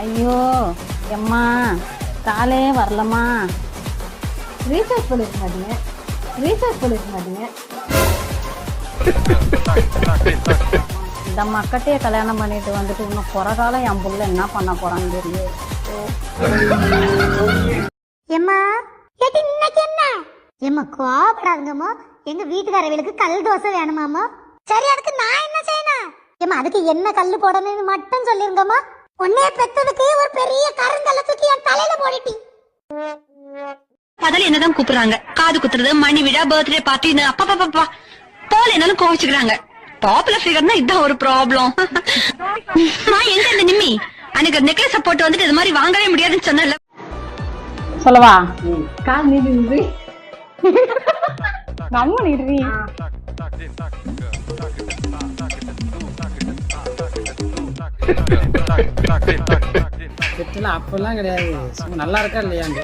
ஐயோ எம்மா காலே வரலம்மா. ரீசார்ஜ் பண்ணிருக்க மாட்டீங்க, ரீசார்ஜ் பண்ணிருக்க மாட்டீங்க. இந்த மக்கட்டையே கல்யாணம் பண்ணிட்டு வந்துட்டு இன்னும் குறை காலம் என் புள்ள என்ன பண்ண போறான்னு தெரியல. ஏம்மா கேட்டு இன்னைக்கு என்ன ஏம்மா கோபப்படாதுங்கம்மா. எங்க வீட்டுக்காரர்களுக்கு கல் தோசை வேணுமாம்மா. சரி அதுக்கு நான் என்ன செய்யணும்? ஏம்மா அதுக்கு என்ன கல்லு போடணும்னு மட்டும் சொல்லிருங்கம்மா. உன்னைய பெத்ததுக்கு ஒரு பெரிய கருங்கல்ல தூக்கி என் தலையில போடிட்டி. முதல்ல என்னதான் கூப்பிடுறாங்க, காது குத்துறது, மணி விழா, பர்த்டே பார்ட்டி, அப்பா பாப்பா போல என்னாலும் கோவிச்சுக்கிறாங்க. பாப்புலர் ஃபிகர்னா இதான் ஒரு ப்ராப்ளம். நான் எங்க இந்த நிம்மி அன்னைக்கு நெக்லஸ் போட்டு வந்துட்டு இது மாதிரி வாங்கவே முடியாதுன்னு சொன்னல. சொல்லவா? கால் நீடுறி நம்ம நீடுறி. அப்பெல்லாம் கிடையாது, நல்லா இருக்கா இல்லையாண்டு